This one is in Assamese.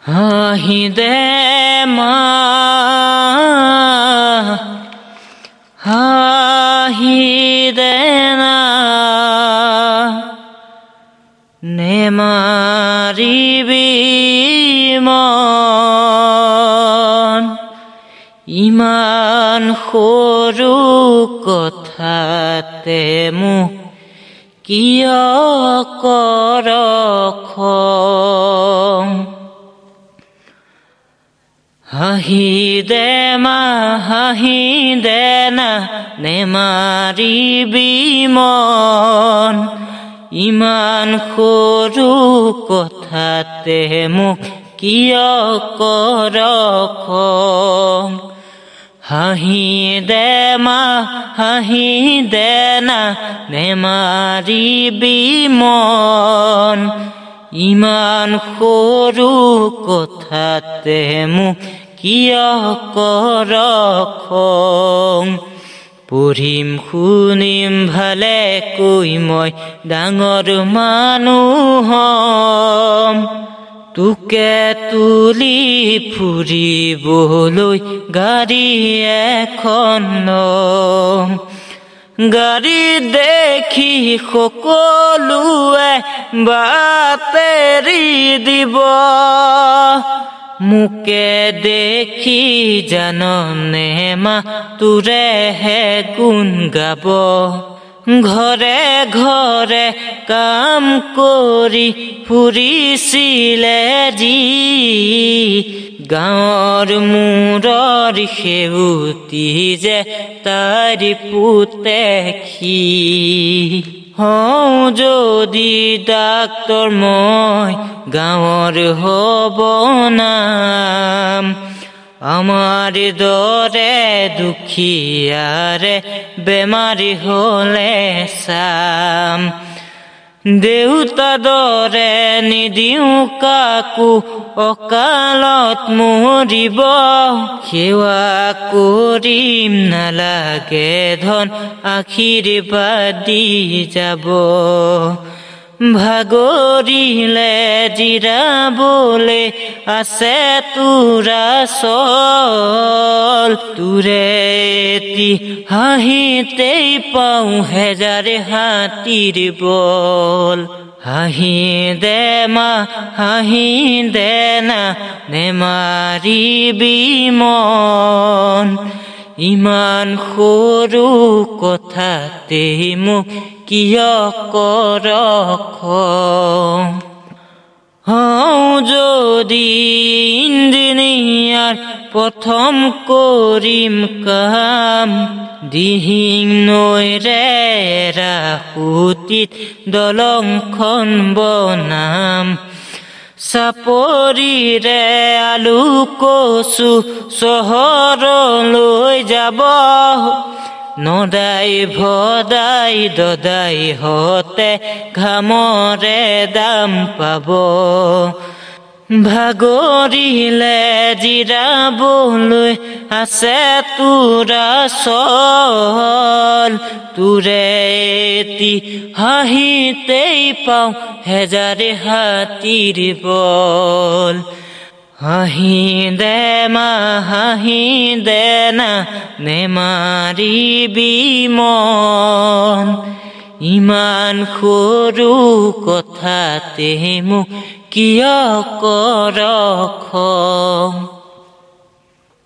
হাঁহি দে মা হাঁহি দে না নেমাৰিবি মন ইমান সৰু কথাতে মোক কিয় কৰ খং হাঁহি দে মা হাঁহি দে না নেমাৰিবি মন ইমান সৰু কথাতে মোক কিয় কৰ খং হাঁহি দে মা হাঁহি দে না নেমাৰিবি মন ইমান সৰু কথাতে মোক কিয় কৰ খং পঢ়িম শুনিম ভালে কৈ মই ডাঙৰ মানুহ হম তোকে তুলি ফুৰিবলৈ গাড়ী এখন লম গাড়ী দেখি সকলোৱে বাট এৰি দিব মোকে দেখি জাননে মা তোৰেহে গুণ গাব ঘৰে ঘৰে কাম কৰি ফুৰিছিলে যি গাঁৱৰ মূৰৰ সেউতি যে তাৰ পুতেখি হওঁ যদি ডাক্তৰ মই গাঁৱৰ হ'ব নাম আমাৰ দৰে দুখীয়াৰে বেমাৰী হ'লে চাম দেউতা দৰে নিদিওঁ কাকো অকালত মৰিব সেৱা কৰিম নালাগে ধন আশীৰ্বাদ দি যাব ভাগৰিলে জিৰাবলে আছে তোৰা চল তোৰে এটি হাঁহিতেই পাওঁ হেজাৰে হাতীৰ বল হাঁহি দে মা হাঁহি দে না নেমাৰিবি মন ইমান সৰু কথাতে মোক কিয় কৰ খং হওঁ যদি ইঞ্জিনিয়াৰ প্ৰথম কৰিম কাম দিহিং নৈৰে ৰাসুতিত দলংখন বনাম চাপৰিৰে আলু কচু চহৰলৈ যাব নদাই ভদাই দদাই হতে ঘামৰে দাম পাব ভাগৰিলে জিৰাবলৈ আছে তোৰা চল তোৰে এটি হাঁহিতেই পাওঁ হেজাৰে হাতীৰ বল হাঁহি দে মা হাঁহি দে না নেমাৰিবি মন ইমান সৰু কথাতে মোক কিয় কৰ খং